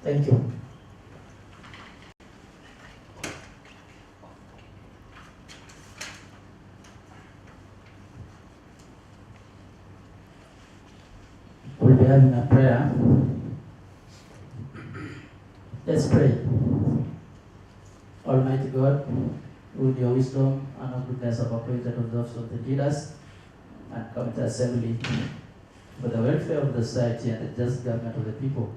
Thank you. We'll be having a prayer. Let's pray. Almighty God, with your wisdom and the goodness of appointed of those of the leaders and county assembly for the welfare of the society and the just government of the people,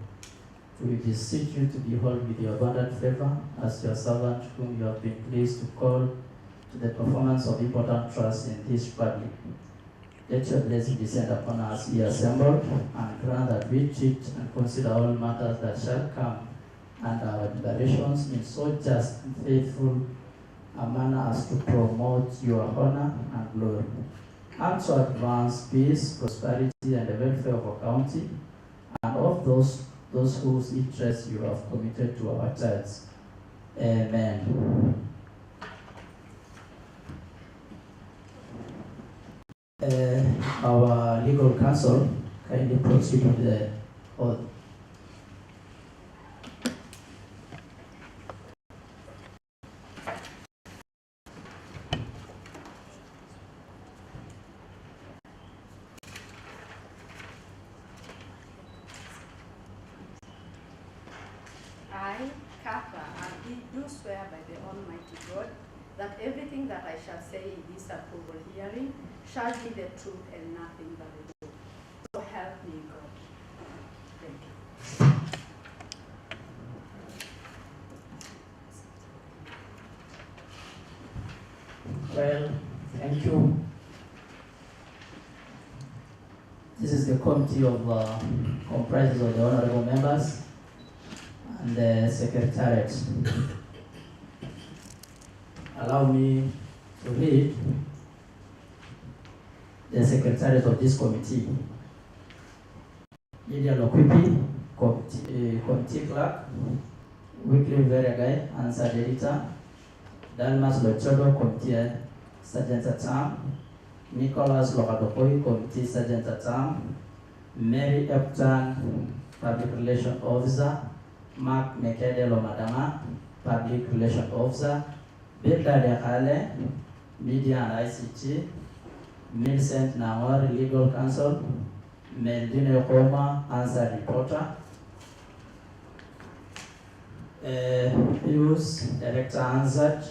we beseech you to behold with your abundant favor as your servant whom you have been pleased to call to the performance of important trusts in this republic. Let your blessing descend upon us here assembled, and grant that we treat and consider all matters that shall come and our deliberations in so just and faithful a manner as to promote your honor and glory, and to advance peace, prosperity, and the welfare of our county, and of those whose interests you have committed to our church. Amen. Our legal counsel kindly proceed with the oath. I, CATHRA, do swear by the Almighty God that everything that I shall say in this approval hearing shall be the truth and nothing but the truth. So help me God. Thank you. Well, thank you. This is the committee of comprises of the honorable members and the secretariat. Allow me to read the secretariat of this committee. Lydia Lokwipi, committee clerk, Weekly Veragay, answer editor, Dalmas Lochodo, committee sergeant at arm, Nicholas Lokadopoi, committee sergeant at arm, Mary Epton, public relations officer, Mark Mekede Lomadama, public relations officer, Bilda Dekale, media and ICT, Millicent Nawar, legal counsel, Meldine Koma, answer reporter, Pius, director answered,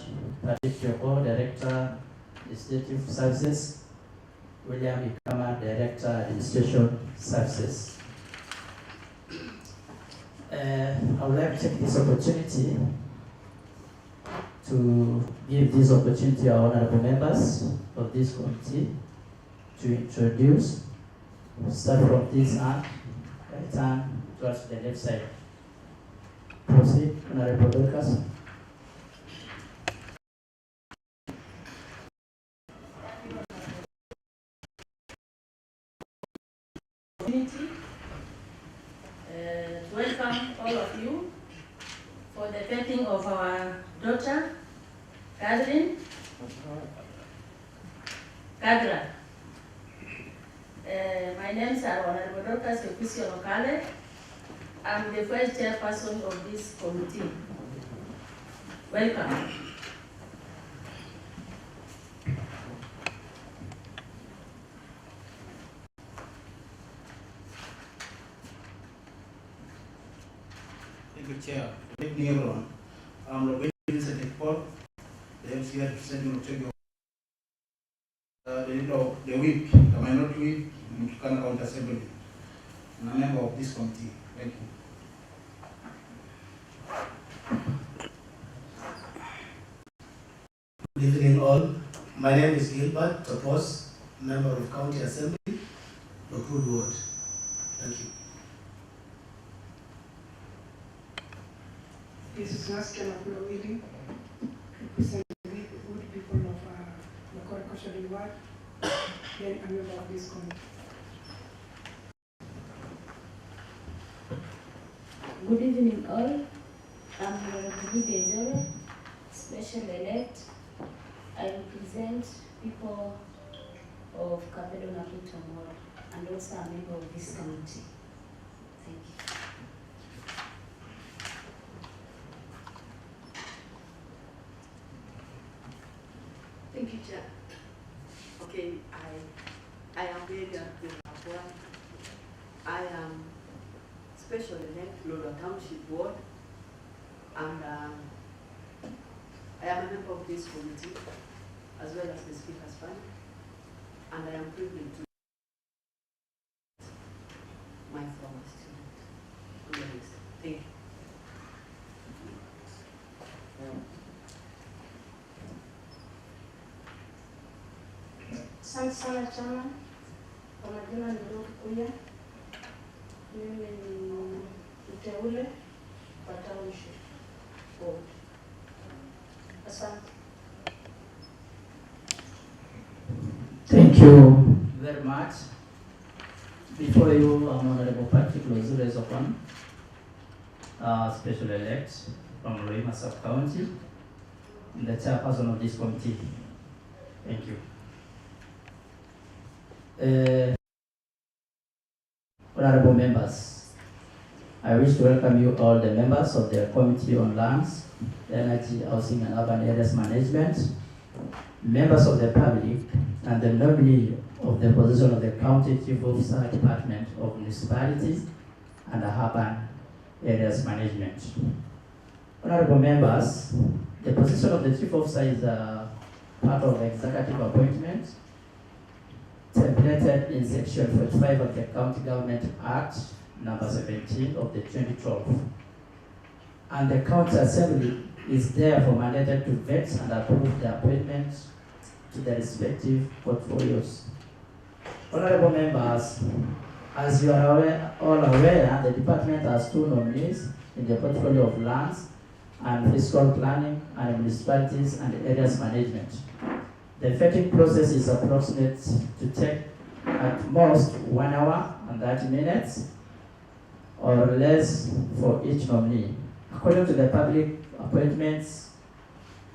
Patrick Yoko, director legislative services, William Ikama, director administration services. I would like to take this opportunity to give this opportunity to our honorable members of this committee to introduce. Start from this hand, right hand towards the left side. Proceed, Honorable Dorcas. Welcome all of you for the wedding of our daughter, CATHRA. My name is Honorable Dr. Sekusio Lokale. I'm the first chairperson of this committee. Welcome. Thank you, Chair. Good evening, everyone. I'm Robin Vincent Paul, the MC representing the leader of the whip, the minority whip in Turkana County Assembly, and a member of this committee. Thank you. Good evening all. My name is Gilbert Topos, member of County Assembly, Lockwood Ward. Thank you. This is Naskia Nakula Willing, representing the good people of Makora Koshari Ward, then a member of this committee. Good evening all. I'm Honorable Bejoro, special elect. I represent people of Kapedo Nakutam Ward and also a member of this committee. Thank you. Okay, I am very active. I am special elect Lolo Township Board, and I am a member of this committee as well as the Speaker's Fund, and I am privileged to my former student on the list. Thank you. Asante sana chama. Kwa majina ni Ruth Kuya. Mimi ni mteule wa Township Board. Asante. Thank you very much. Before you, Honorable Patrick Lozure Zokwan, special elect from Loima Sub-County, the chairperson of this committee. Thank you. Honorable members, I wish to welcome you all the members of the Committee on Lands, Energy, Housing and Urban Areas Management, members of the public, and the nominee of the position of the County Chief Officer, Department of Municipalities and Urban Areas Management. Honorable members, the position of the Chief Officer is part of the executive appointment templated in Section 45 of the County Government Act number 17 of the 2012. And the County Assembly is therefore mandated to vet and approve the appointments to the respective portfolios. Honorable members, as you are all aware, the department has two nominees in the portfolio of lands and fiscal planning and municipalities and areas management. The vetting process is approximate to take at most 1 hour and 30 minutes or less for each nominee. According to the Public Appointments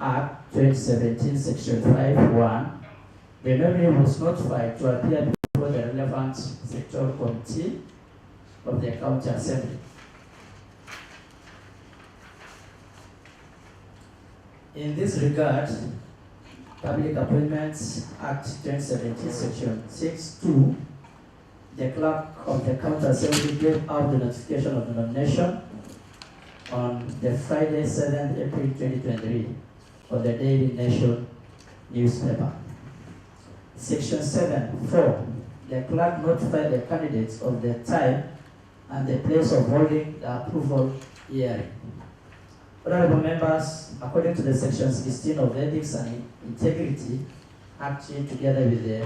Act 2017, Section 5(1), the nominee was notified to appear before the relevant sectoral committee of the County Assembly. In this regard, Public Appointments Act 2017, Section 6(2), the clerk of the County Assembly gave out the notification of the nomination on the Friday, 7th April 2023, for the Daily Nation newspaper. Section 7(4), the clerk notified the candidates of the time and the place of holding the approval hearing. Honorable members, according to the Section 16 of Ethics and Integrity, acting together with the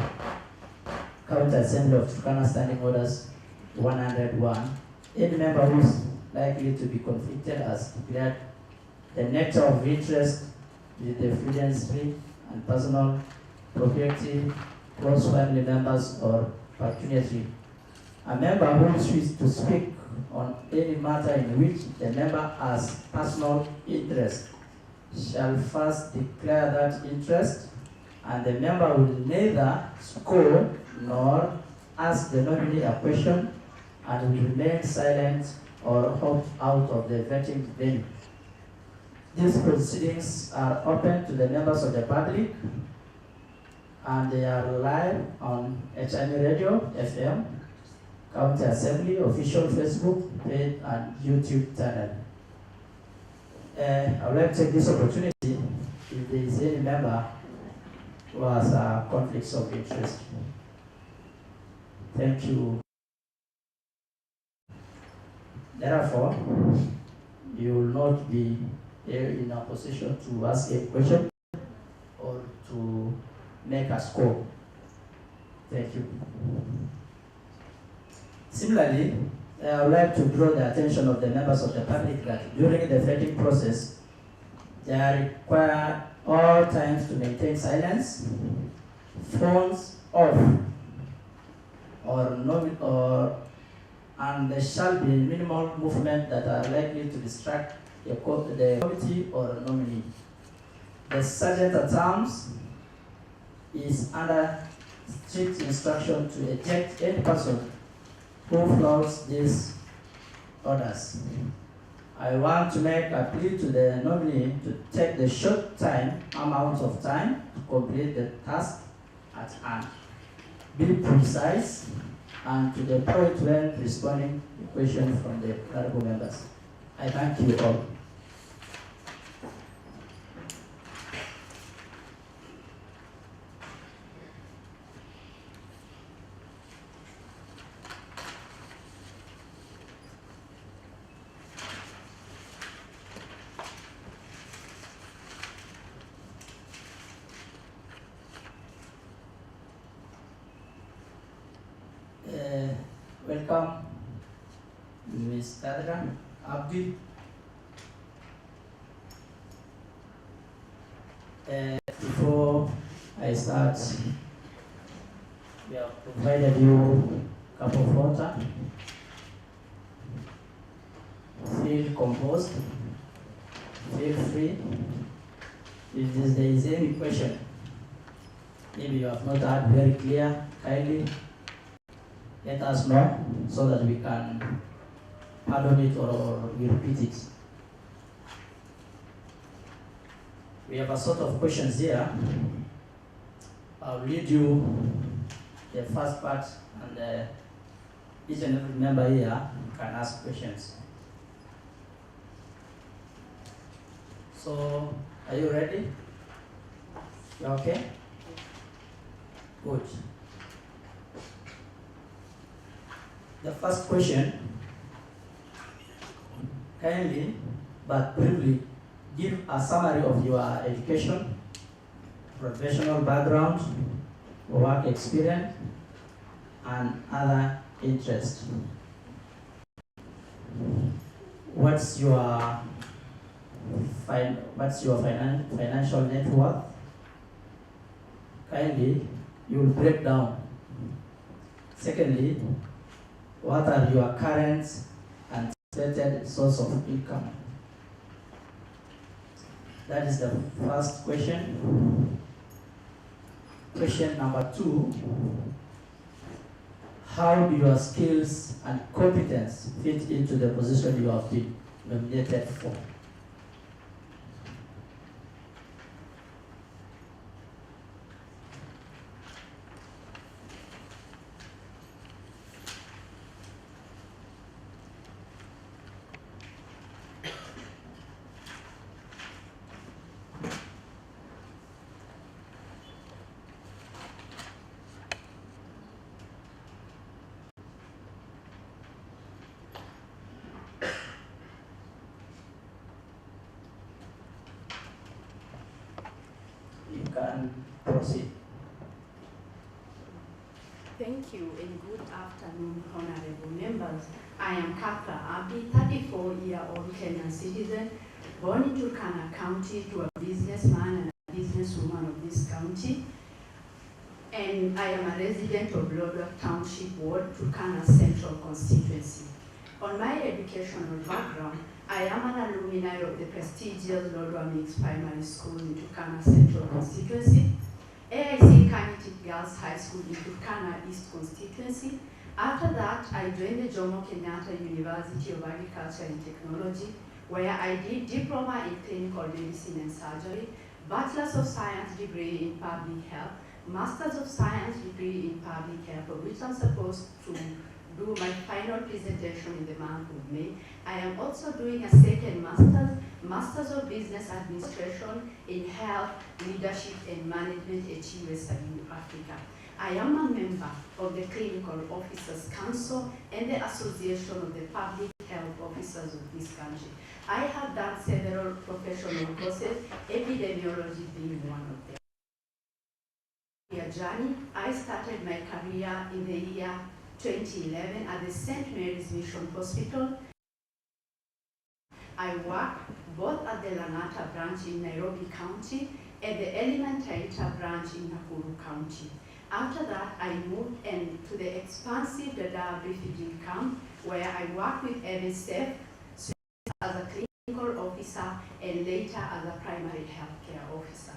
County Assembly of Turkana Standing Orders 101, any member who is likely to be convicted has declared the nature of interest with the fiduciary and personal property, close family members, or pecuniary. A member who wishes to speak on any matter in which the member has personal interest shall first declare that interest, and the member will neither scold nor ask the nominee a question and will remain silent or opt out of the vetting venue. These proceedings are open to the members of the public, and they are live on HME Radio, FM, County Assembly, official Facebook page, and YouTube channel. I would like to take this opportunity if there is any member who has conflicts of interest. Thank you. Therefore, you will not be in a position to ask a question or to make a score. Thank you. Similarly, I would like to draw the attention of the members of the public that during the vetting process, they are required all times to maintain silence, phones off, and there shall be minimal movement that are likely to distract the committee or nominee. The sergeant at arms is under strict instruction to eject any person who flouts these orders. I want to make a plea to the nominee to take the short amount of time to complete the task at hand. Be precise and to the point when responding to questions from the honorable members. I thank you all. Welcome, Ms. CATHRA, ABDI. Before I start, we have provided you a cup of water. Feel composed, feel free. If there is any question, maybe you have not heard very clear, kindly let us know so that we can pardon it or we repeat it. We have a sort of questions here. I'll read you the first part, and each and every member here can ask questions. So, are you ready? You okay? Good. The first question, kindly but briefly give a summary of your education, professional background, work experience, and other interests. What's your financial net worth? Kindly, you will break down. Secondly, what are your current and expected source of income? That is the first question. Question number 2, how do your skills and competence fit into the position you have been nominated for? You can proceed. Thank you and good afternoon, honorable members. I am CATHRA ABDI, 34-year-old Kenyan citizen, born in Turkana County to a businessman and a businesswoman of this county. And I am a resident of Lodwar Township Ward, Turkana Central Constituency. On my educational background, I am an alumni of the prestigious Lodwar Mixed Primary School in Turkana Central Constituency, AIC Kanitik Girls High School in Turkana East Constituency. After that, I joined the Jomo Kenyatta University of Agriculture and Technology, where I did Diploma in Clinical Medicine and Surgery, Bachelor's of Science degree in Public Health, Master's of Science degree in Public Health, for which I'm supposed to do my final presentation in the month of May. I am also doing a second Master's of Business Administration in Health, Leadership and Management at USIU Africa. I am a member of the Clinical Officers Council and the Association of the Public Health Officers of this country. I have done several professional courses, epidemiology being one of them. Journey, I started my career in the year 2011 at the St. Mary's Mission Hospital. I worked both at the Lang'ata branch in Nairobi County and the Elementaita branch in Nakuru County. After that, I moved to the expansive Dadaab refugee camp, where I worked with MSF as a clinical officer and later as a primary healthcare officer,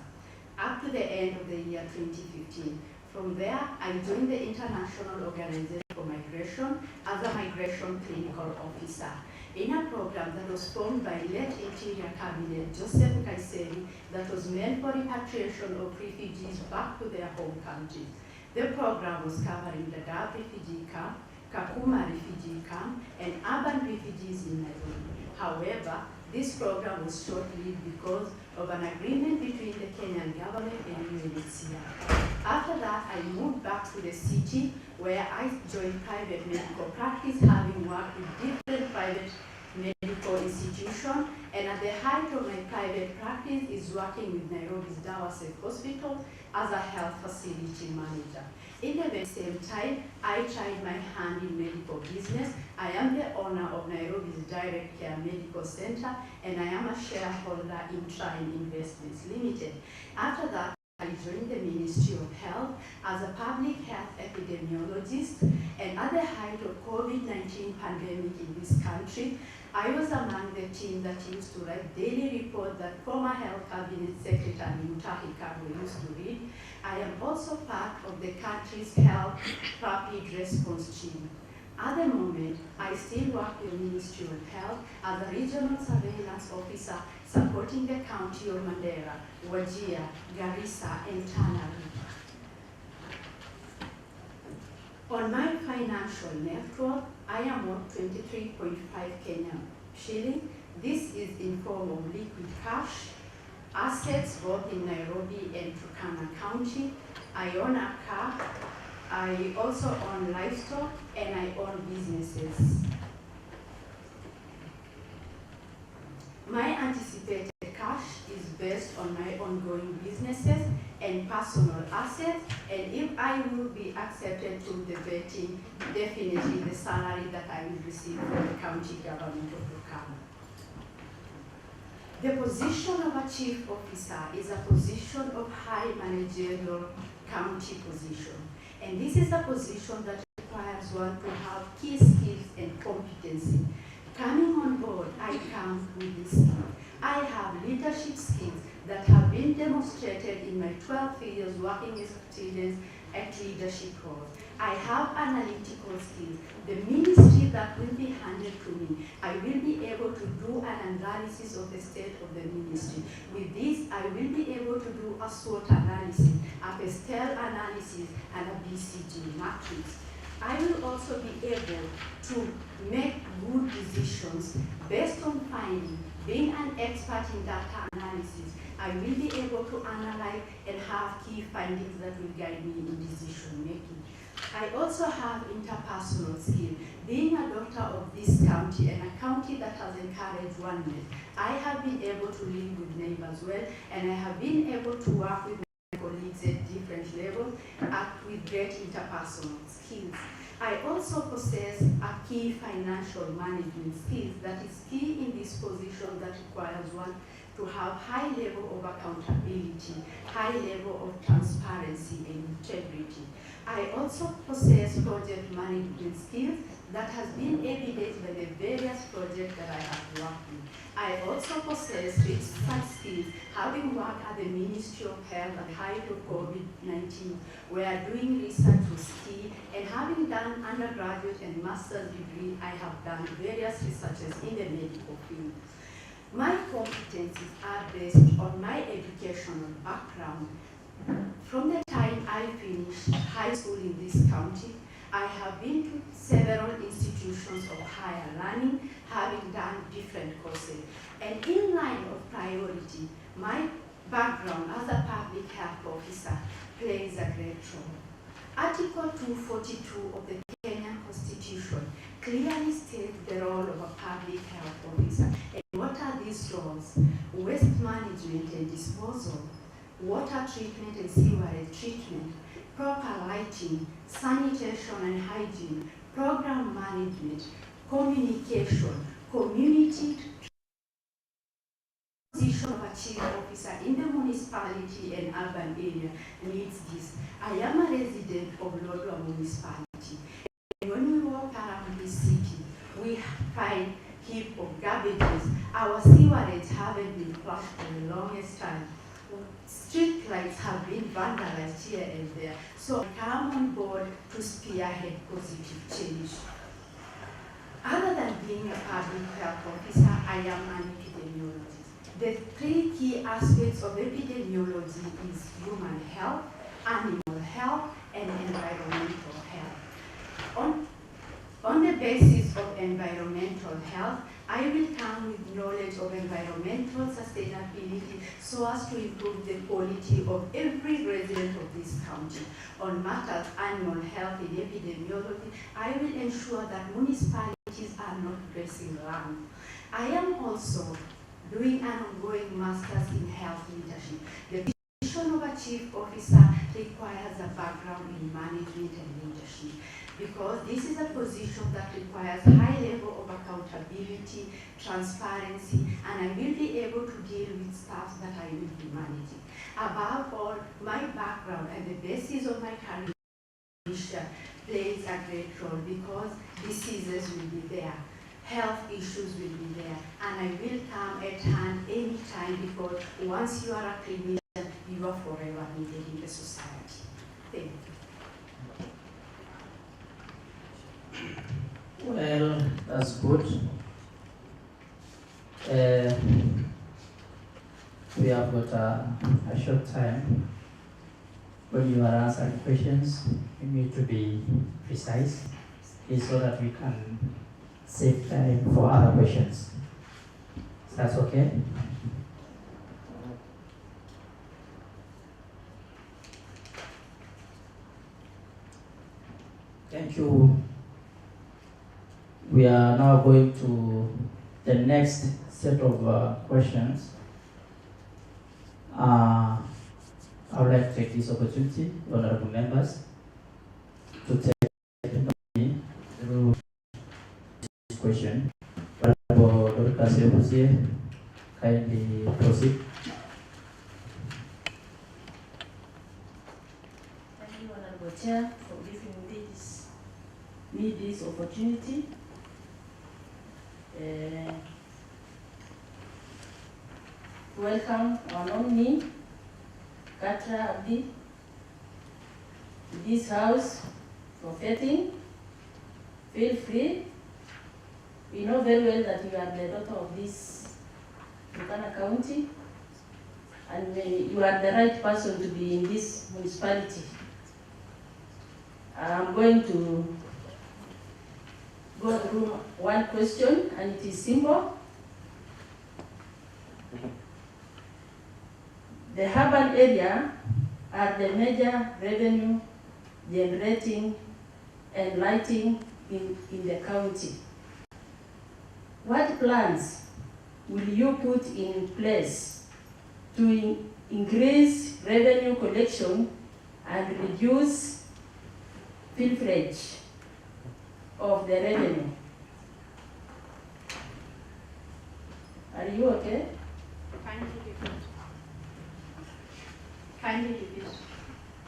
up to the end of the year 2015. From there, I joined the International Organization for Migration Migration as a migration clinical officer in a program that was formed by late Interior Cabinet Joseph Kaiseri that was meant for repatriation of refugees back to their home countries. The program was covering the Dadaab refugee camp, Kakuma refugee camp, and urban refugees in Nairobi. However, this program was short-lived because of an agreement between the Kenyan government and UNHCR. After that, I moved back to the city where I joined private medical practice, having worked with different private medical institutions, and at the height of my private practice is working with Nairobi's Dawasek Hospital as a health facility manager. In the very same time, I tried my hand in medical business. I am the owner of Nairobi's Direct Care Medical Center, and I am a shareholder in Trine Investments Limited. After that, I joined the Ministry of Health as a public health epidemiologist, and at the height of COVID-19 pandemic in this country, I was among the team that used to write daily report that former Health Cabinet Secretary Mutahi Kagwe used to read. I am also part of the country's health rapid response team. At the moment, I still work in the Ministry of Health as a regional surveillance officer supporting the county of Mandera, Wajir, Garissa, and Tana River. On my financial net worth, I am worth 23.5 Kenyan shilling. This is in form of liquid cash, assets both in Nairobi and Turkana County. I own a car. I also own livestock, and I own businesses. My anticipated cash is based on my ongoing businesses and personal assets, and if I will be accepted to the vetting, definitely the salary that I will receive from the county government of Turkana. The position of a chief officer is a position of high managerial county position. And this is a position that requires one to have key skills and competency. Coming on board, I come with this skill. I have leadership skills that have been demonstrated in my 12 years working experience at leadership roles. I have analytical skills. The ministry that will be handed to me, I will be able to do an analysis of the state of the ministry. With this, I will be able to do a SWOT analysis, a PESTEL analysis, and a BCG matrix. I will also be able to make good decisions based on finding. Being an expert in data analysis, I will be able to analyze and have key findings that will guide me in decision making. I also have interpersonal skill. Being a doctor of this county and a county that has encouraged oneness, I have been able to live with neighbors well, and I have been able to work with my colleagues at different levels with great interpersonal skills. I also possess a key financial management skills that is key in this position that requires one to have high level of accountability, high level of transparency and integrity. I also possess project management skills that has been evidenced by the various projects that I have worked with. I also possess research skills, having worked at the Ministry of Health at the height of COVID-19, where doing research was key, and having done undergraduate and master's degree, I have done various researches in the medical field. My competencies are based on my educational background. From the time I finished high school in this county, I have been to several institutions of higher learning, having done different courses. And in line of priority, my background as a public health officer plays a great role. Article 242 of the Kenyan Constitution clearly states the role of a public health officer. And what are these roles? Waste management and disposal, water treatment and sewerage treatment, proper lighting, sanitation and hygiene, program management, communication, community. Position of a chief officer in the municipality and urban area needs this. I am a resident of Lodwar municipality. And when we walk around this city, we find heap of garbages. Our sewerage haven't been flushed for the longest time. street lights have been vandalized here and there. So I come on board to spearhead positive change. Other than being a public health officer, I am an epidemiologist. The three key aspects of epidemiology is human health, animal health, and environmental health. On the basis of environmental health, I will come with knowledge of environmental sustainability so as to improve the quality of every resident of this county. On matters animal health in epidemiology, I will ensure that municipalities are not grazing land. I am also doing an ongoing master's in health leadership. The position of a chief officer requires a background in management and leadership, because this is a position that requires high level of accountability, transparency, and I will be able to deal with staff that I will be managing. Above all, my background and the basis of my career plays a great role, because diseases will be there, health issues will be there, and I will come at hand anytime, because once you are a clinician, you are forever needed in the society. Thank you. Well, that's good. We have got a short time. When you are answering questions, you need to be precise, so that we can save time for other questions. That's okay? Thank you. We are now going to the next set of questions. I would like to take this opportunity, honorable members, to take me through this question. Honorable Dr. kindly proceed. Thank you, Honorable Chair, for giving me this opportunity. Welcome our nominee, CATHRA ABDI, to this house for vetting. Feel free. We know very well that you are the daughter of this Turkana County, and you are the right person to be in this municipality. I'm going to go through one question, and it is simple. The urban area are the major revenue generating and lighting in the county. What plans will you put in place to increase revenue collection and reduce pilferage of the revenue? Are you okay? Kindly repeat. Kindly repeat.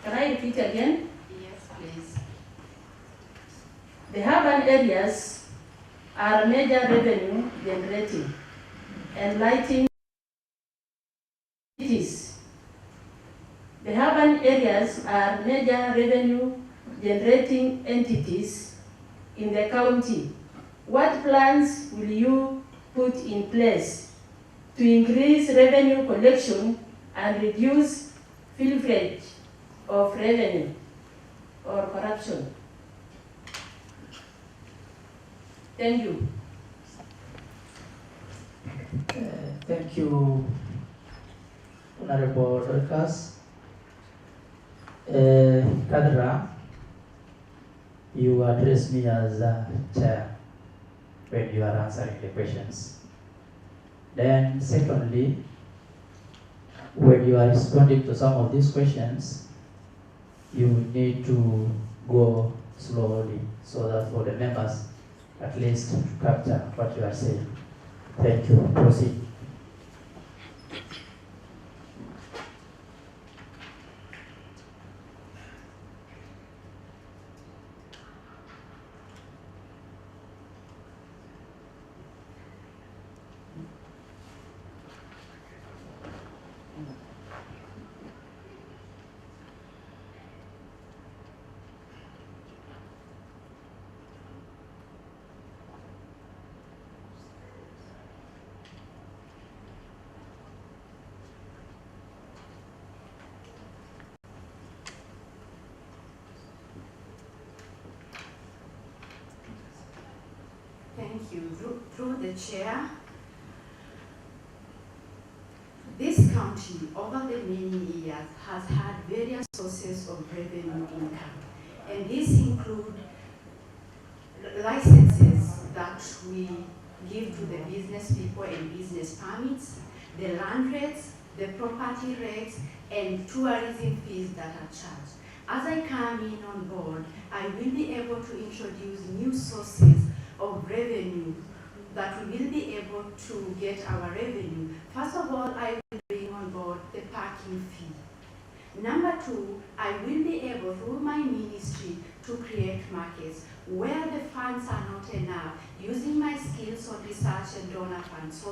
Can I repeat again? Yes, please. The urban areas are major revenue generating and lighting cities. The urban areas are major revenue generating entities in the county. What plans will you put in place to increase revenue collection and reduce pilferage of revenue or corruption? Thank you. Thank you, Honorable Dorcas. CATHRA, you address me as chair when you are answering the questions. Then secondly, when you are responding to some of these questions, you need to go slowly so that for the members at least to capture what you are saying. Thank you. Proceed. Thank you. Through the chair, this county over the many years has had various sources of revenue income, and these include licenses that we give to the business people and business permits, the land rates, the property rates, and tourism fees that are charged. As I come in on board, I will be able to introduce new sources of revenue that we will be able to get our revenue. First of all, I will bring on board the parking fee. Number two, I will be able, through my ministry, to create markets where the funds are not enough, using my skills on research and donor funds.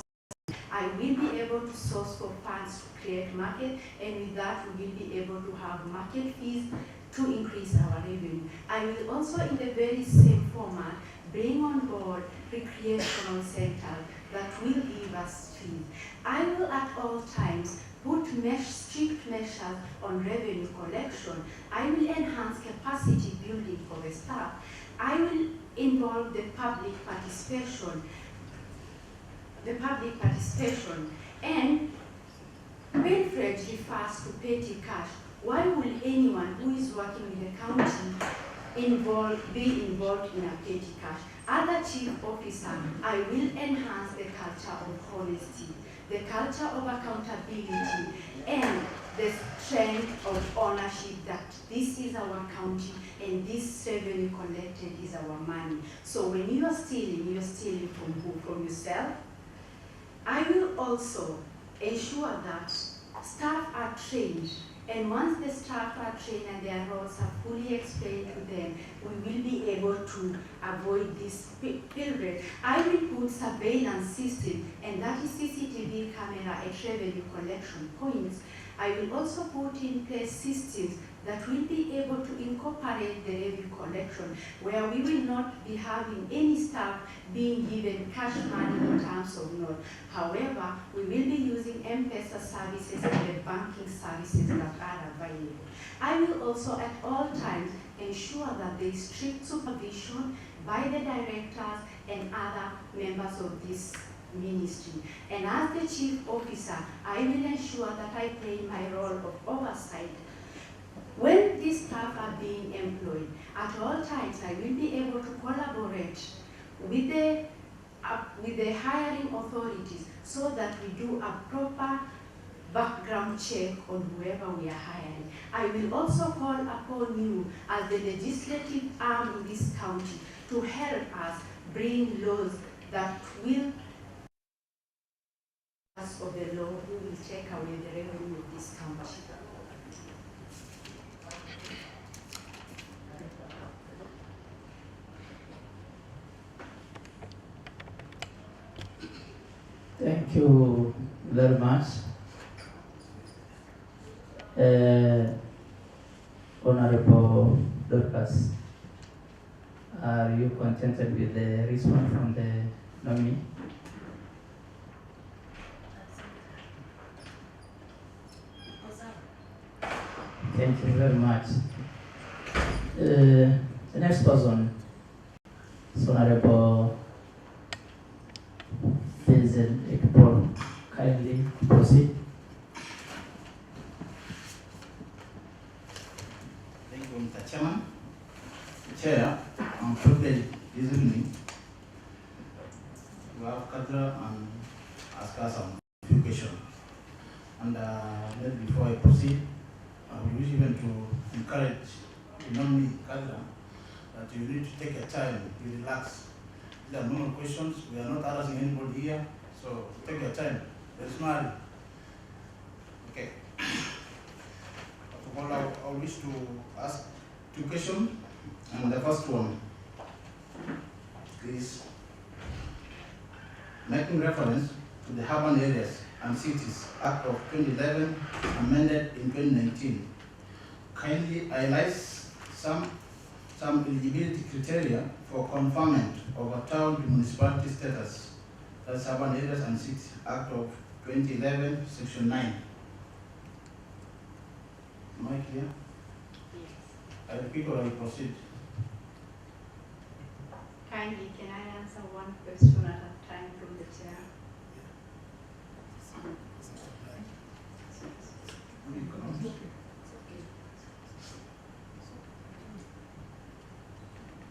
I will be able to source for funds to create market, and with that we will be able to have market fees to increase our revenue. I will also, in the very same format, bring on board recreational centers that will give us fees. I will at all times put strict measures on revenue collection. I will enhance capacity building for the staff. I will involve the public participation. And Wilfred refers to petty cash. Why will anyone who is working in the county be involved in a petty cash? As a chief officer, I will enhance the culture of honesty, the culture of accountability, and the strength of ownership that this is our county and this revenue collected is our money. So when you are stealing from who? From yourself. I will also ensure that staff are trained, and once the staff are trained and their roles are fully explained to them, we will be able to avoid this pilgrimage. I will put surveillance system, and that is CCTV camera at revenue collection points. I will also put in place systems that will be able to incorporate the revenue collection, where we will not be having any staff being given cash money in terms of note. However, we will be using M-Pesa services and the banking services that are available. I will also at all times ensure that there is strict supervision by the directors and other members of this ministry. And as the chief officer, I will ensure that I play my role of oversight. When these staff are being employed, at all times I will be able to collaborate with the hiring authorities so that we do a proper background check on whoever we are hiring. I will also call upon you as the legislative arm in this county to help us bring laws that will of the law who will take away the revenue of this county. Thank you very much. Honorable Dorcas, are you contented with the response from the nominee? Thank you very much. The next person is Honorable Paul. Kindly proceed. Thank you, Mr. Chairman. Chair, I'm privileged this evening to have CATHRA and ask us some few questions. And before I proceed, I would wish even to encourage the nominee CATHRA that you need to take your time to relax. These are normal questions. We are not harassing anybody here, so take your time. There is no hurry. Okay. First of all, I wish to ask two questions. And the first one is making reference to the Urban Areas and Cities Act of 2011, amended in 2019. Kindly highlight some eligibility criteria for conferment of a town to municipality status. That's Urban Areas and Cities Act of 2011, Section 9. Am I clear? Yes. I repeat or I proceed? Kindly, can I answer one question at a time from the chair?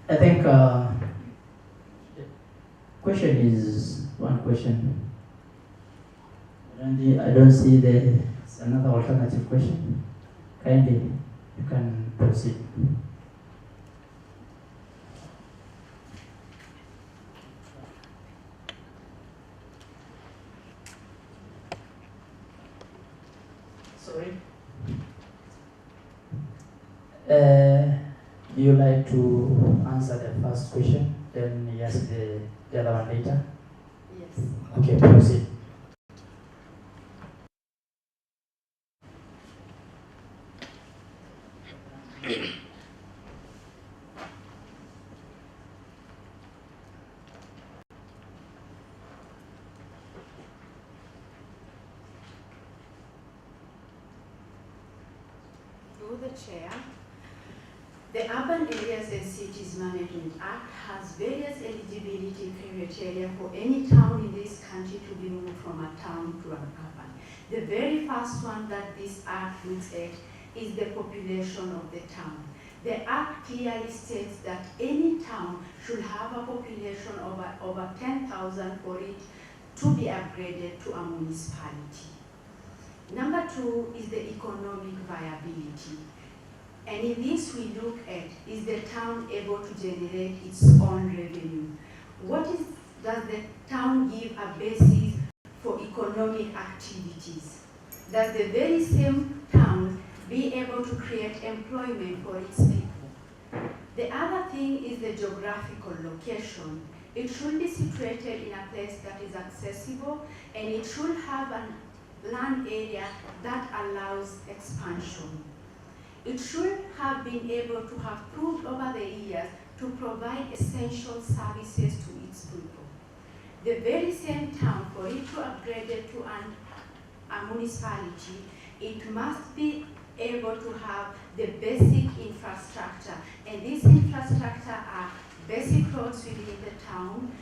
I think question is one question. And I don't see there's another alternative question. Kindly, you can proceed. Sorry. Do you like to answer the first question, then yes, the other one later? Yes. Okay, proceed. Through the chair, the Urban Areas and Cities Management Act has various eligibility criteria for any town in this country to be moved from a town to an urban. The very first one that this act looks at is the population of the town. The act clearly states that any town should have a population of over 10,000 for it to be upgraded to a municipality. Number two is the economic viability. And in this we look at, is the town able to generate its own revenue? Does the town give a basis for economic activities? Does the very same town be able to create employment for its people? The other thing is the geographical location. It should be situated in a place that is accessible, and it should have a land area that allows expansion. It should have been able to have proved over the years to provide essential services to its people. The very same town, for it to upgrade it to a municipality, it must be able to have the basic infrastructure. And this infrastructure are basic roads within the town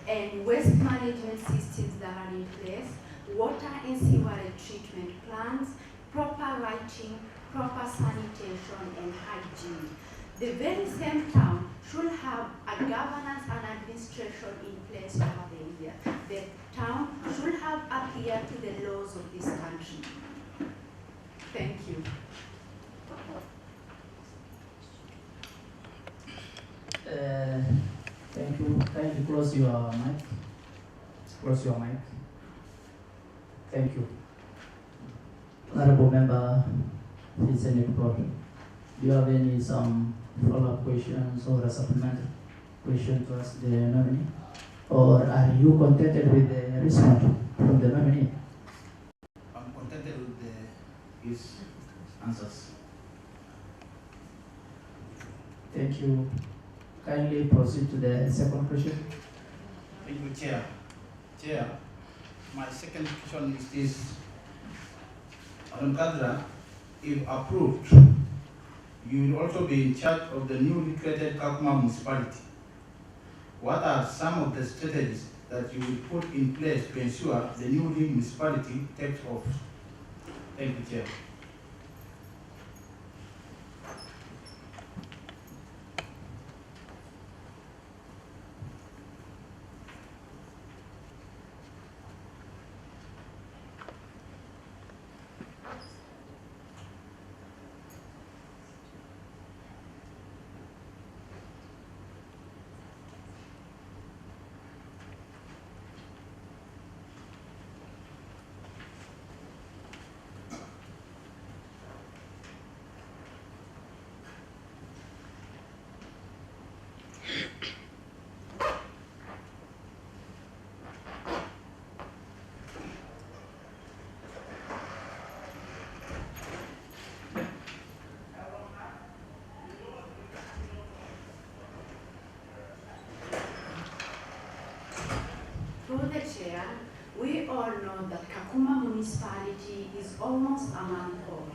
and waste management systems that are in place, water and sewerage treatment plants, proper lighting, proper sanitation and hygiene. The very same town should have a governance and administration in place over the years. The town should have adhered to the laws of this country. Thank you. Thank you. Kindly close your mic. Close your mic. Thank you. Honorable Member, please any report. Do you have any follow-up questions or a supplementary question to ask the nominee? Or are you contented with the response from the nominee? I'm contented with his answers. Thank you. Kindly proceed to the second question. Thank you, Chair. Chair, my second question is this. Madam CATHRA, if approved, you will also be in charge of the newly created Kakuma municipality. What are some of the strategies that you will put in place to ensure the newly municipality takes off? Thank you, Chair. Through the chair, we all know that Kakuma municipality is almost a month old.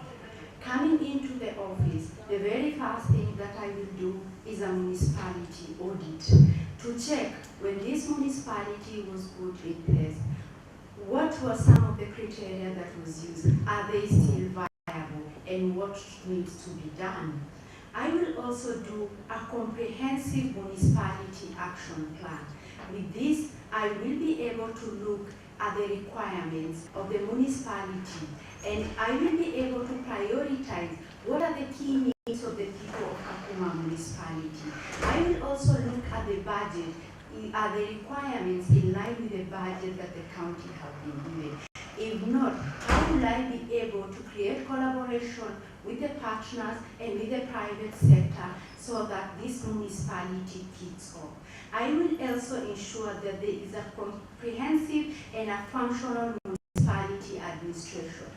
Coming into the office, the very first thing that I will do is a municipality audit. to check when this municipality was put in place, what were some of the criteria that was used? Are they still viable? And what needs to be done? I will also do a comprehensive municipality action plan. With this, I will be able to look at the requirements of the municipality, and I will be able to prioritize what are the key needs of the people of Kakuma municipality. I will also look at the budget. Are the requirements in line with the budget that the county have been given? If not, how will I be able to create collaboration with the partners and with the private sector so that this municipality kicks off? I will also ensure that there is a comprehensive and a functional municipality administration.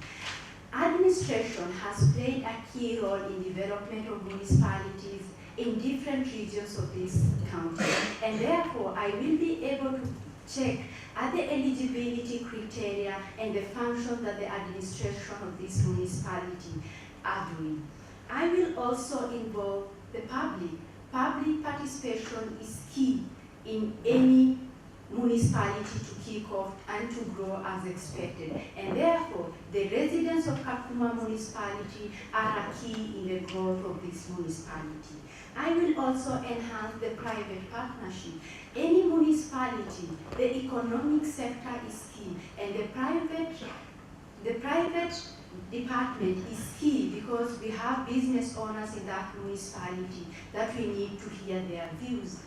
Administration has played a key role in development of municipalities in different regions of this county, and therefore I will be able to check at the eligibility criteria and the function that the administration of this municipality are doing. I will also involve the public. Public participation is key in any municipality to kick off and to grow as expected. And therefore, the residents of Kakuma municipality are a key in the growth of this municipality. I will also enhance the private partnership. Any municipality, the economic sector is key, and the private department is key because we have business owners in that municipality that we need to hear their views.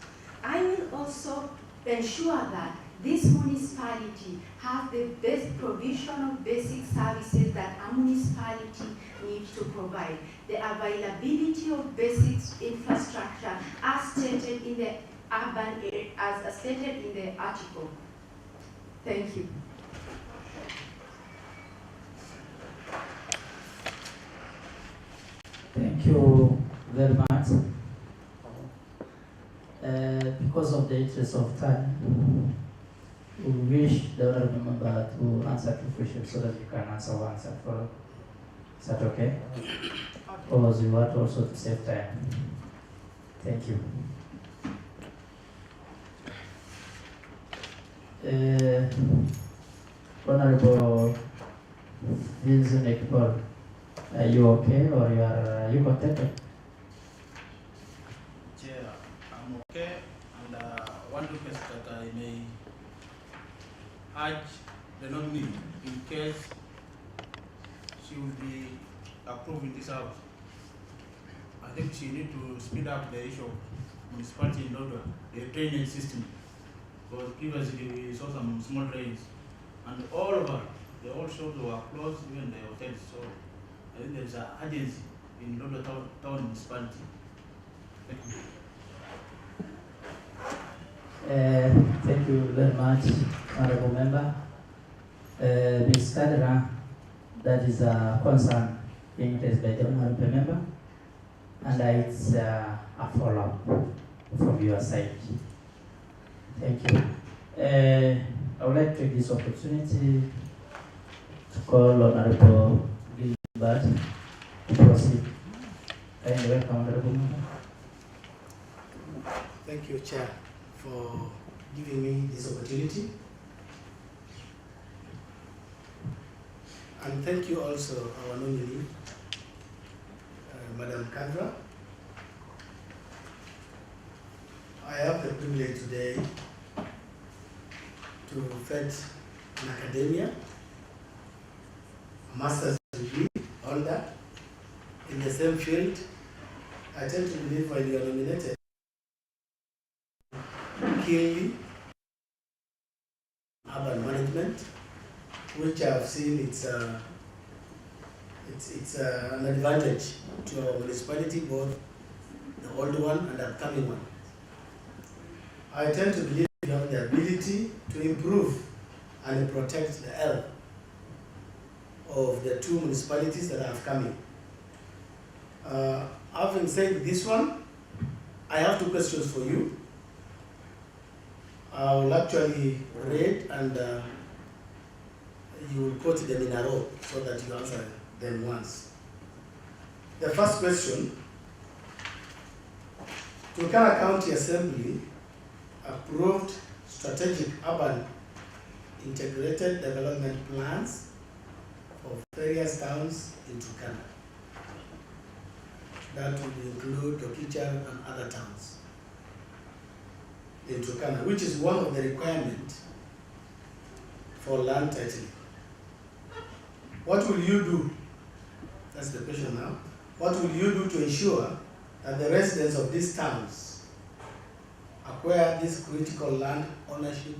I will also ensure that this municipality has the best provision of basic services that a municipality needs to provide. The availability of basic infrastructure as stated in the urban area, as stated in the article. Thank you. Thank you very much. Because of the interest of time, we wish the honorable member to answer two questions so that you can answer once and for all. Is that okay? Or you want also to save time? Thank you. Honorable Vincent Paul, are you okay or are you contented? Chair, I'm okay, and one request that I may urge the nominee in case she will be approved in this house. I think she need to speed up the issue of municipality in order, the drainage system, because previously we saw some small drains, and all over, the old shops were closed, even the hotels, so I think there is an urgency in Lodwar town municipality. Thank you. Thank you very much, honorable member. Ms. CATHRA, that is a concern being raised by the honorable member, and it's a follow-up from your side. Thank you. I would like to take this opportunity to call Honorable Gilbert to proceed. Kindly welcome, honorable member. Thank you, Chair, for giving me this opportunity. And thank you also, our nominee, Madam CATHRA. I have the privilege today to fetch an academia, a master's degree holder in the same field. I tend to believe when you are nominated, keenly urban management, which I've seen it's an advantage to our municipality, both the old one and the upcoming one. I tend to believe we have the ability to improve and protect the health of the two municipalities that are coming. Having said this one, I have two questions for you. I will actually read and you will quote them in a row so that you answer them once. The first question, Turkana County Assembly approved strategic urban integrated development plans for various towns in Turkana. That would include Okicha and other towns in Turkana, which is one of the requirements for land titling. What will you do? That's the question now. What will you do to ensure that the residents of these towns acquire this critical land ownership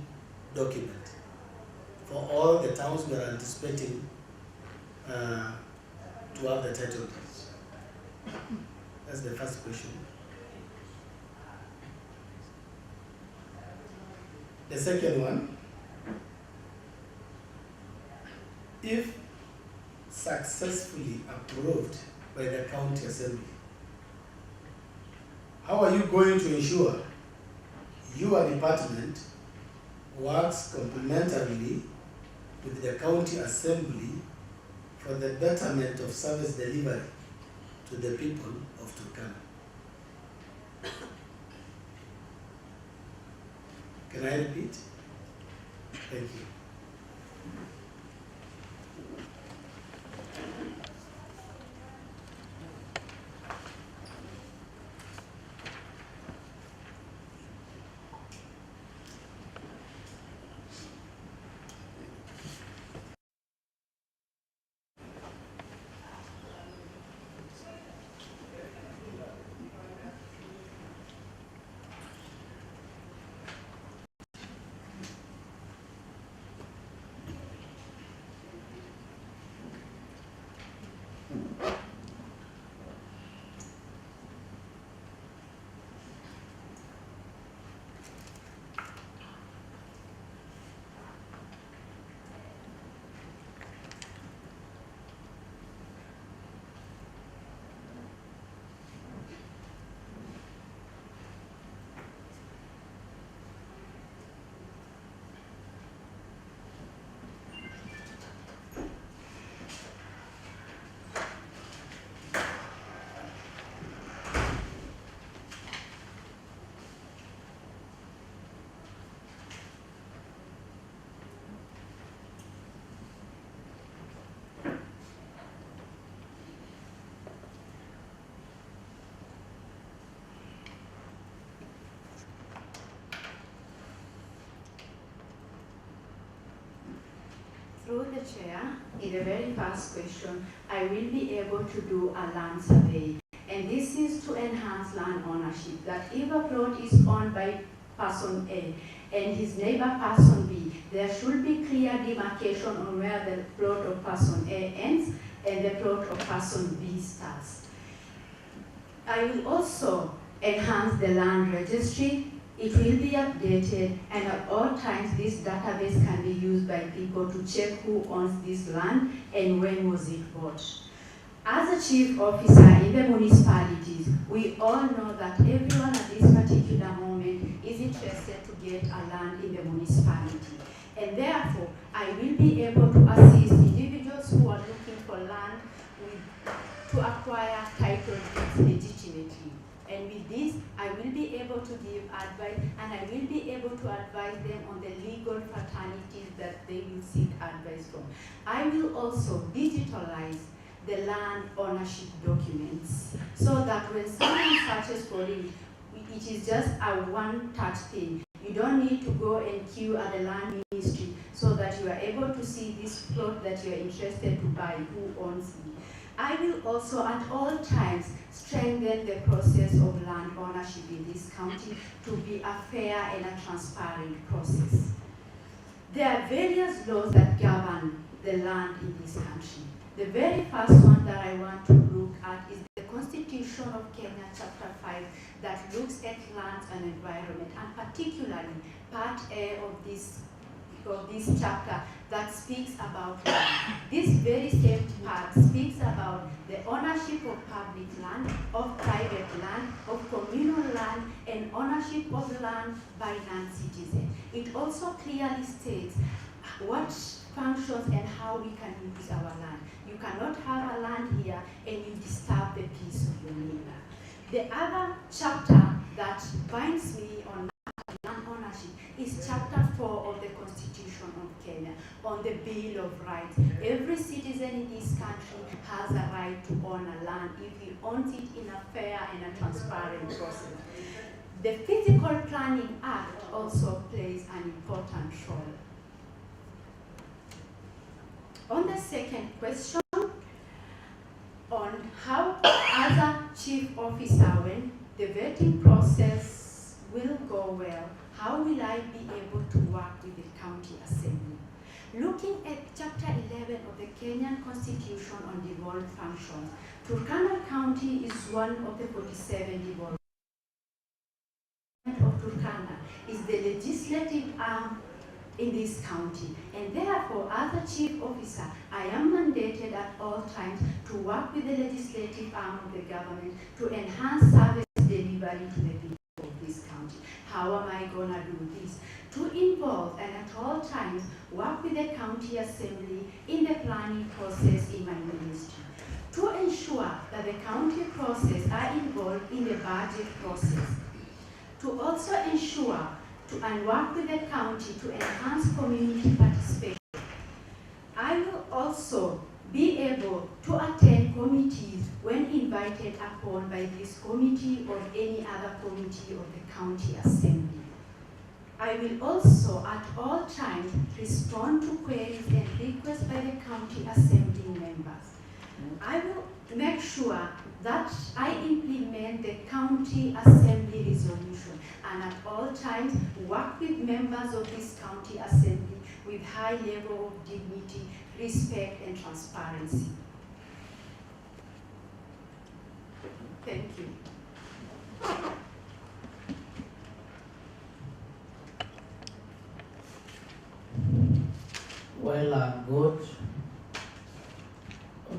document for all the towns we are anticipating to have the title deeds? That's the first question. The second one, if successfully approved by the county assembly, how are you going to ensure your department works complementarily with the county assembly for the betterment of service delivery to the people of Turkana? Can I repeat? Thank you. Through the chair, in the very first question, I will be able to do a land survey. And this is to enhance land ownership, that if a plot is owned by person A and his neighbor person B, there should be clear demarcation on where the plot of person A ends and the plot of person B starts. I will also enhance the land registry. It will be updated, and at all times this database can be used by people to check who owns this land and when was it bought. As a chief officer in the municipalities, we all know that everyone at this particular moment is interested to get a land in the municipality. And therefore, I will be able to assist individuals who are looking for land to acquire title deeds legitimately. And with this, I will be able to give advice, and I will be able to advise them on the legal fraternities that they will seek advice from. I will also digitalize the land ownership documents so that when someone searches for it, it is just a one-touch thing. You don't need to go and queue at the land ministry so that you are able to see this plot that you are interested to buy, who owns it. I will also at all times strengthen the process of land ownership in this county to be a fair and a transparent process. There are various laws that govern the land in this country. The very first one that I want to look at is the Constitution of Kenya, Chapter 5, that looks at land and environment, and particularly Part A of this chapter that speaks about land. This very same part speaks about the ownership of public land, of private land, of communal land, and ownership of land by non-citizens. It also clearly states what functions and how we can use our land. You cannot have a land here and you disturb the peace of your neighbor. The other chapter that binds me on land is Chapter 4 of the Constitution of Kenya on the Bill of Rights. Every citizen in this country has a right to own a land if he owns it in a fair and a transparent process. The Physical Planning Act also plays an important role. On the second question, on how as a chief officer, when the vetting process will go well, how will I be able to work with the county assembly? Looking at Chapter 11 of the Kenyan Constitution on devolved functions, Turkana County is one of the 47 devolved. Of Turkana is the legislative arm in this county, and therefore, as a chief officer, I am mandated at all times to work with the legislative arm of the government to enhance service delivery to the people of this county. How am I going to do this? To involve and at all times work with the county assembly in the planning process in my ministry. To ensure that the county process are involved in the budget process. To also ensure and work with the county to enhance community participation. I will also be able to attend committees when invited upon by this committee or any other committee of the county assembly. I will also at all times respond to queries and requests by the county assembly members. I will make sure that I implement the county assembly resolution and at all times work with members of this county assembly with high level of dignity, respect, and transparency. Thank you. Well, good.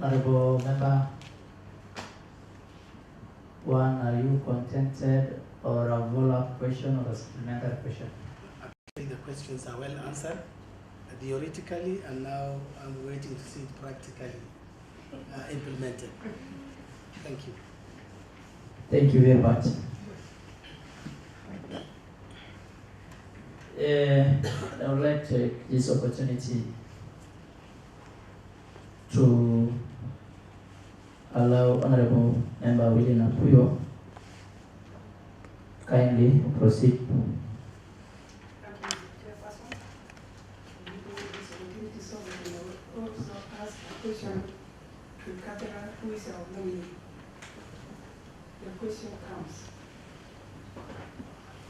Honorable Member, one, are you contented or a follow-up question or a supplementary question? Actually, the questions are well answered theoretically, and now I'm waiting to see it practically implemented. Thank you. Thank you very much. I would like to take this opportunity to allow Honorable Member William Napuyo kindly proceed. Thank you, Chairperson. This opportunity so we will also ask a question to CATHRA, who is our nominee. The question comes.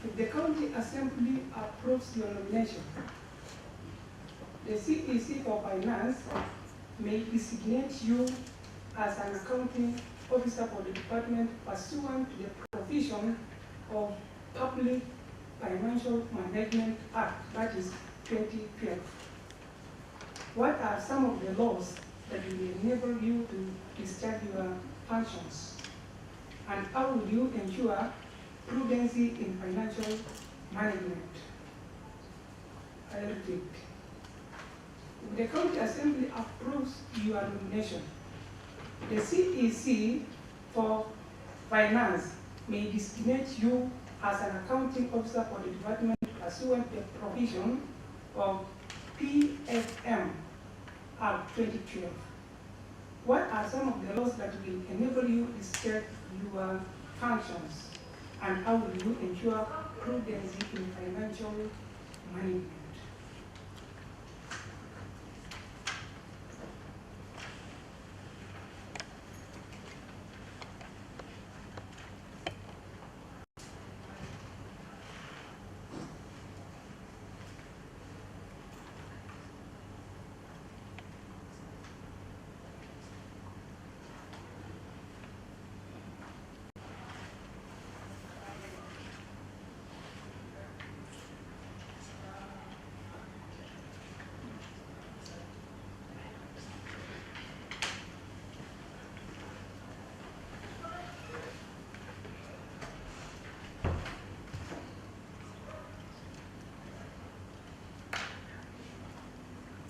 If the county assembly approves your nomination, the CEC for Finance may designate you as an accounting officer for the department pursuant to the provision of Public Financial Management Act, that is 2012. What are some of the laws that will enable you to discharge your functions? And how will you ensure prudency in financial management? I repeat. If the county assembly approves your nomination, the CEC for Finance may designate you as an accounting officer for the department pursuant to the provision of PFM Act 2012. What are some of the laws that will enable you to discharge your functions? And how will you ensure prudence in financial management?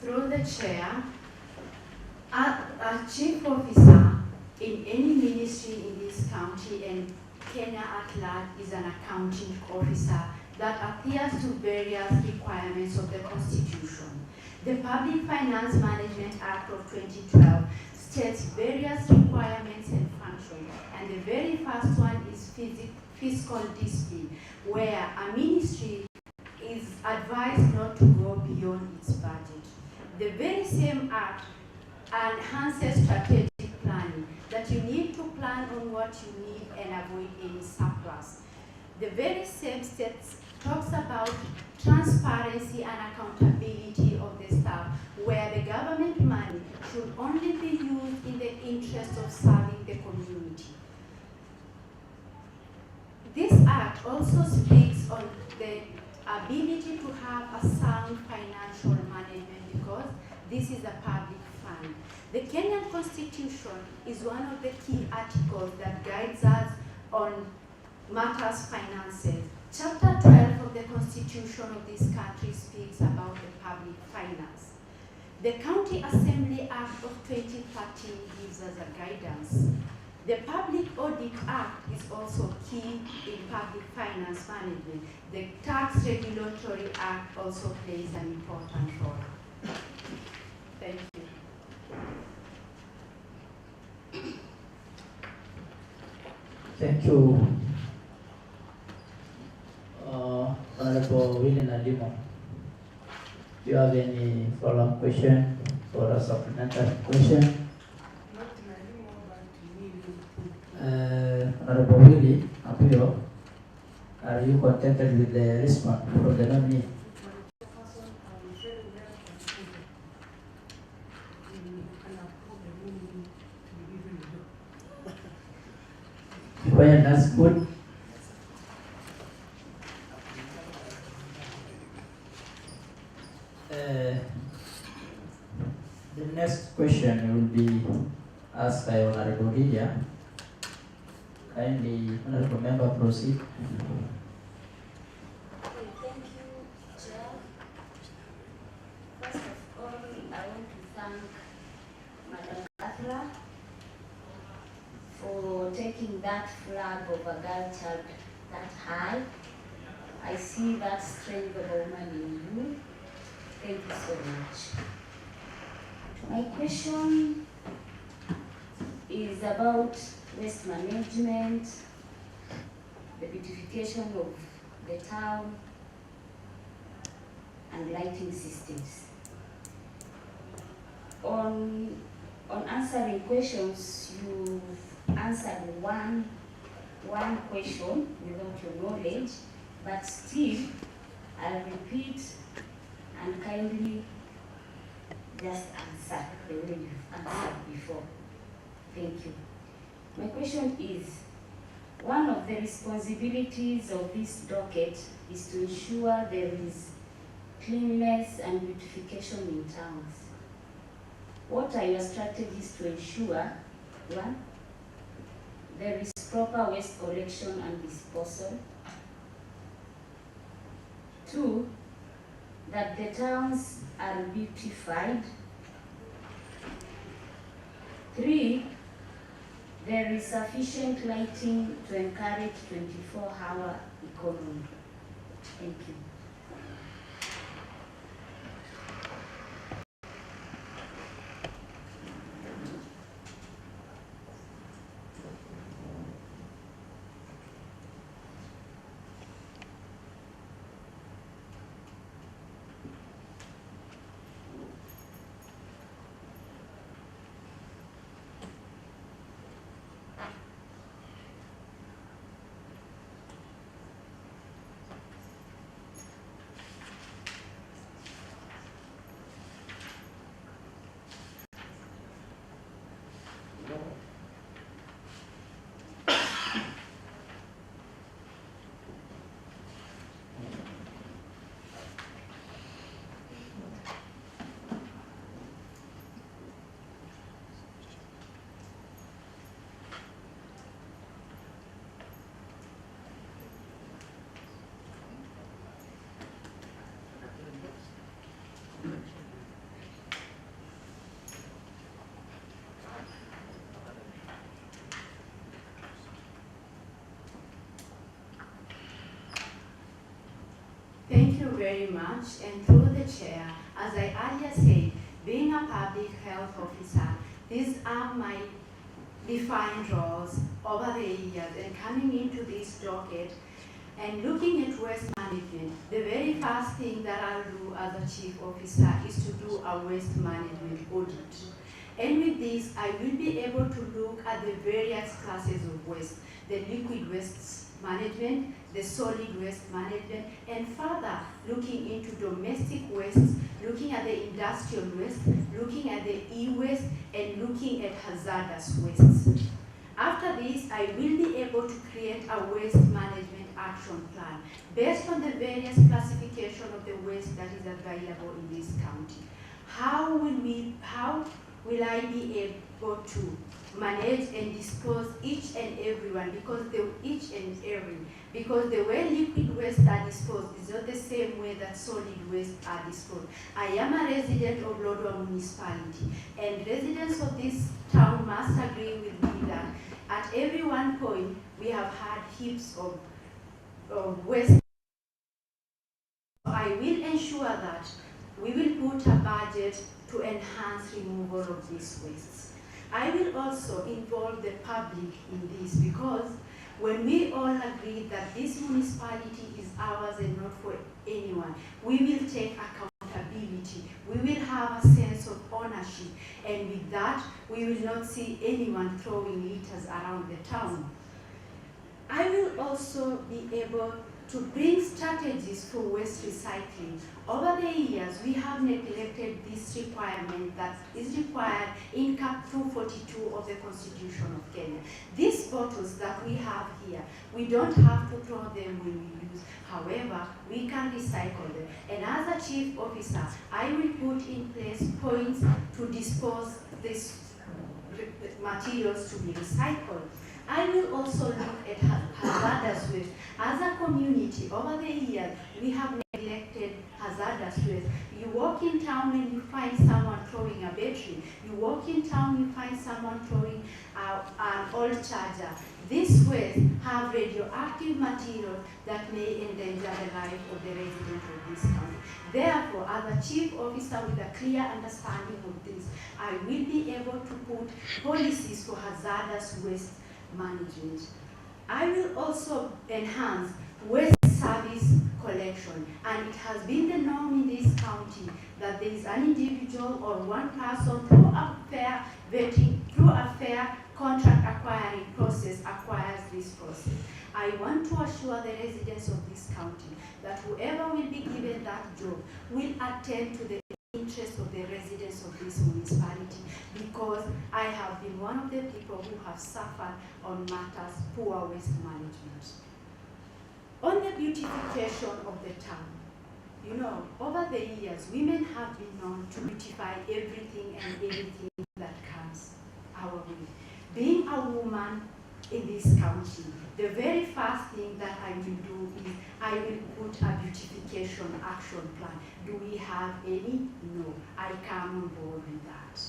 Through the chair, a chief officer in any ministry in this county and Kenya at large is an accounting officer that adheres to various requirements of the Constitution. The Public Finance Management Act of 2012 states various requirements and functions, and the very first one is fiscal discipline, where a ministry is advised not to go beyond its budget. The very same act enhances strategic planning, that you need to plan on what you need and avoid any surplus. The very same talks about transparency and accountability of the staff, where the government money should only be used in the interest of serving the community. This act also speaks on the ability to have a sound financial management, because this is a public fund. The Kenyan Constitution is one of the key articles that guides us on matters finances. Chapter 12 of the Constitution of this country speaks about the public finance. The County Assembly Act of 2013 gives us a guidance. The Public Audit Act is also key in public finance management. The Tax Regulatory Act also plays an important role. Thank you. Thank you, Honorable William Nadimo. Do you have any follow-up question or a supplementary question? Honorable Willie Apio, are you contented with the response from the nominee? Well, that's good. The next question will be asked by Honorable Lydia. Kindly, Honorable Member, proceed. Okay, thank you, Chair. First of all, I want to thank Madam CATHRA for taking that flag of a girl child that high. I see that strength of a woman in you. Thank you so much. My question is about waste management, the beautification of the town, and lighting systems. On answering questions, you answered one question without your knowledge, but still, I'll repeat and kindly just answer the way you've answered before. Thank you. My question is, one of the responsibilities of this docket is to ensure there is cleanliness and beautification in towns. What are your strategies to ensure, one, there is proper waste collection and disposal, two, that the towns are beautified, three, there is sufficient lighting to encourage 24-hour economy. Thank you. you very much, and through the chair, as I earlier said, being a public health officer, these are my defined roles over the years, and coming into this docket and looking at waste management, the very first thing that I'll do as a chief officer is to do a waste management audit. And with this, I will be able to look at the various classes of waste, the liquid waste management, the solid waste management, and further looking into domestic waste, looking at the industrial waste, looking at the e-waste, and looking at hazardous wastes. After this, I will be able to create a waste management action plan based on the various classification of the waste that is available in this county. How will I be able to manage and dispose each and every one, because the way liquid waste are disposed is not the same way that solid waste are disposed. I am a resident of Lodwar municipality, and residents of this town must agree with me that at every one point we have had heaps of waste. I will ensure that we will put a budget to enhance removal of these wastes. I will also involve the public in this, because when we all agree that this municipality is ours and not for anyone, we will take accountability. We will have a sense of ownership, and with that, we will not see anyone throwing litters around the town. I will also be able to bring strategies for waste recycling. Over the years, we have neglected this requirement that is required in Cap 242 of the Constitution of Kenya. These bottles that we have here, we don't have to throw them when we use. However, we can recycle them. And as a chief officer, I will put in place points to dispose these materials to be recycled. I will also look at hazardous waste. As a community, over the years, we have neglected hazardous waste. You walk in town and you find someone throwing a battery. You walk in town, you find someone throwing an old charger. These waste have radioactive materials that may endanger the life of the residents of this county. Therefore, as a chief officer with a clear understanding of this, I will be able to put policies for hazardous waste management. I will also enhance waste service collection, and it has been the norm in this county that there is an individual or one person through a fair vetting, through a fair contract acquiring process acquires this process. I want to assure the residents of this county that whoever will be given that job will attend to the interest of the residents of this municipality, because I have been one of the people who have suffered on matters poor waste management. On the beautification of the town, you know, over the years, women have been known to beautify everything and anything that comes our way. Being a woman in this county, the very first thing that I will do is I will put a beautification action plan. Do we have any? No. I come on board with that.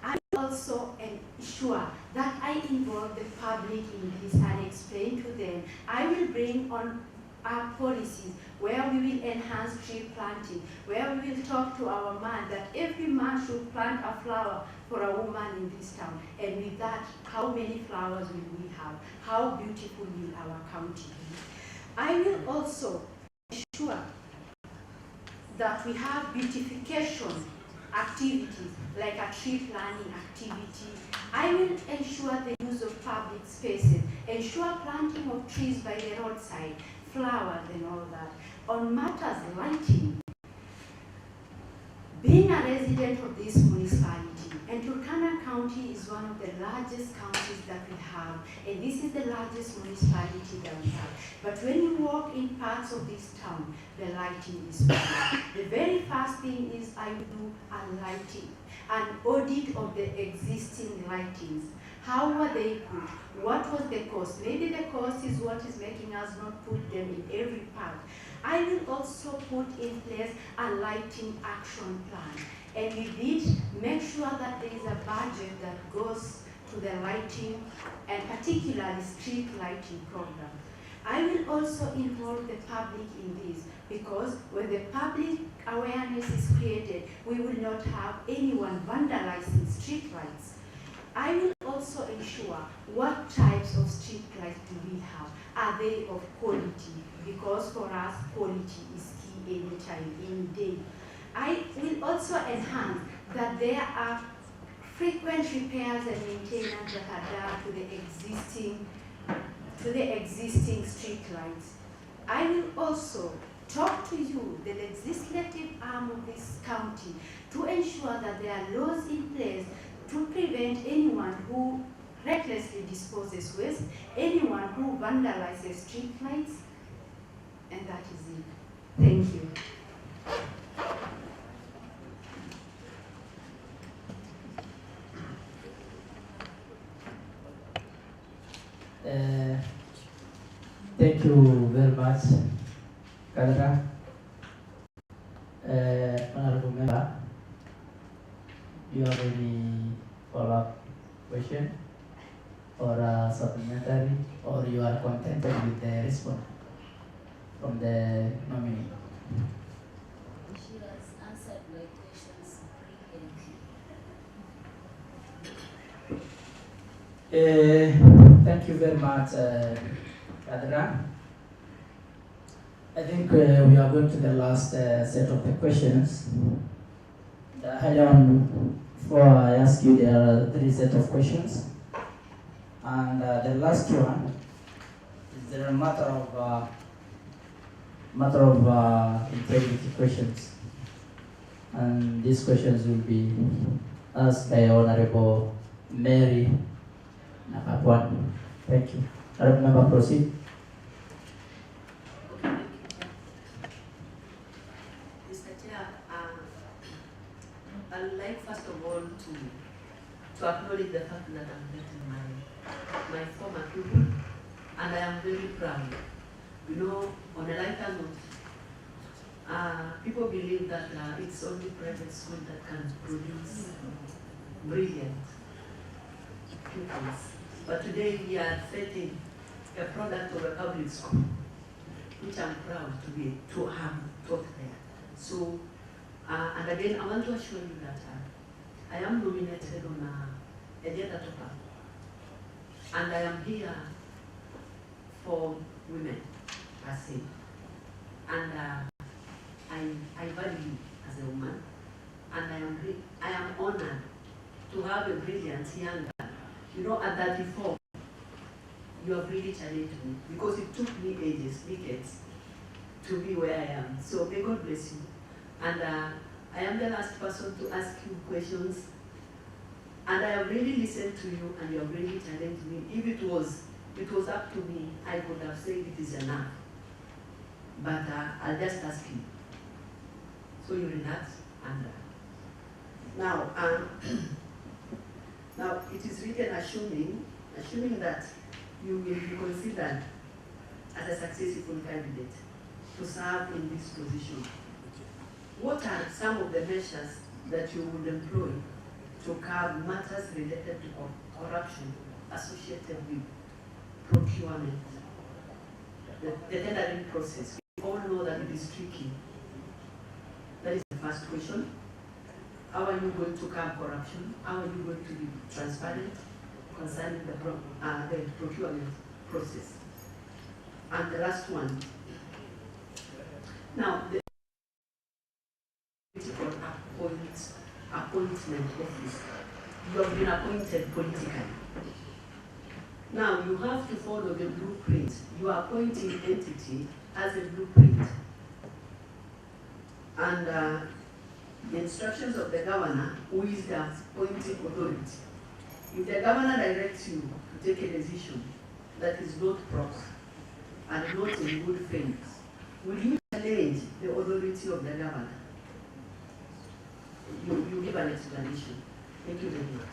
I will also ensure that I involve the public in this and explain to them. I will bring on our policies where we will enhance tree planting, where we will talk to our man that every man should plant a flower for a woman in this town. And with that, how many flowers will we have? How beautiful will our county be? I will also ensure that we have beautification activities like a tree planting activity. I will ensure the use of public spaces, ensure planting of trees by the roadside, flowers and all that. On matters lighting, being a resident of this municipality, and Turkana County is one of the largest counties that we have, and this is the largest municipality that we have. But when you walk in parts of this town, the lighting is poor. The very first thing is I will do a lighting, an audit of the existing lightings. How were they put? What was the cost? Maybe the cost is what is making us not put them in every part. I will also put in place a lighting action plan. And with it, make sure that there is a budget that goes to the lighting and particularly street lighting program. I will also involve the public in this, because when the public awareness is created, we will not have anyone vandalizing street lights. I will also ensure what types of street lights do we have. Are they of quality? Because for us, quality is key anytime, any day. I will also enhance that there are frequent repairs and maintenance that are done to the existing street lights. I will also talk to you, the legislative arm of this county, to ensure that there are laws in place to prevent anyone who recklessly disposes waste, anyone who vandalizes street lights, and that is it. Thank you. Thank you very much, CATHRA. Honorable Member, you have any follow-up question or supplementary, or you are contented with the response from the nominee? She has answered my questions brilliantly. Thank you very much, CATHRA. I think we are going to the last set of the questions. Before I ask you, there are 3 sets of questions. And the last one is a matter of integrity questions. And these questions will be asked by Honorable Mary Nakapwan. Thank you. Honorable Member, proceed. Mr. Chair, I would like first of all to acknowledge the fact that I'm getting my former pupil, and I am very proud. You know, on a lighter note, people believe that it's only private school that can produce brilliant pupils. But today we are setting a product of a public school, which I'm proud to have taught there. So, and again, I want to assure you that I am nominated on a gender topic, and I am here for women, per se. And I value you as a woman, and I am honored to have a brilliant young girl. You know, at 34, you have really challenged me, because it took me ages, decades, to be where I am. So may God bless you. And I am the last person to ask you questions. And I have really listened to you, and you have really challenged me. If it was up to me, I would have said it is enough. But I'll just ask you. So you relax. And now it is written assuming that you will be considered as a successful candidate to serve in this position. What are some of the measures that you would employ to curb matters related to corruption associated with procurement, the tendering process? We all know that it is tricky. That is the first question. How are you going to curb corruption? How are you going to be transparent concerning the procurement process? And the last one. Now, the appointment office. You have been appointed politically. Now, you have to follow the blueprint. You are appointing entity as a blueprint. And the instructions of the governor, who is the appointing authority. If the governor directs you to take a decision that is not proper and not in good faith, will you challenge the authority of the governor? You give an explanation. Thank you very much.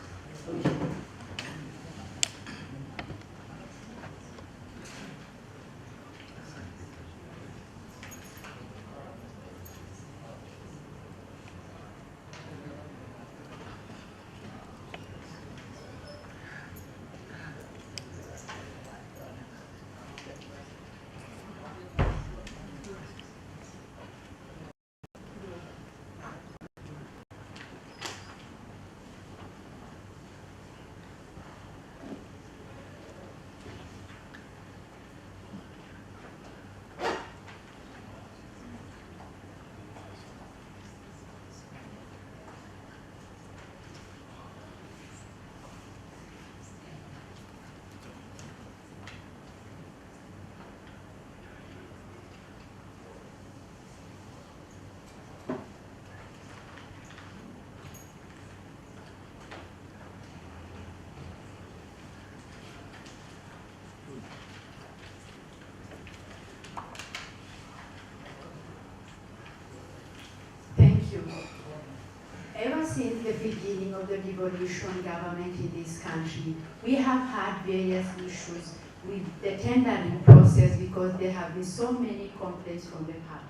since the beginning of the devolution government in this country, we have had various issues with the tendering process because there have been so many complaints from the public.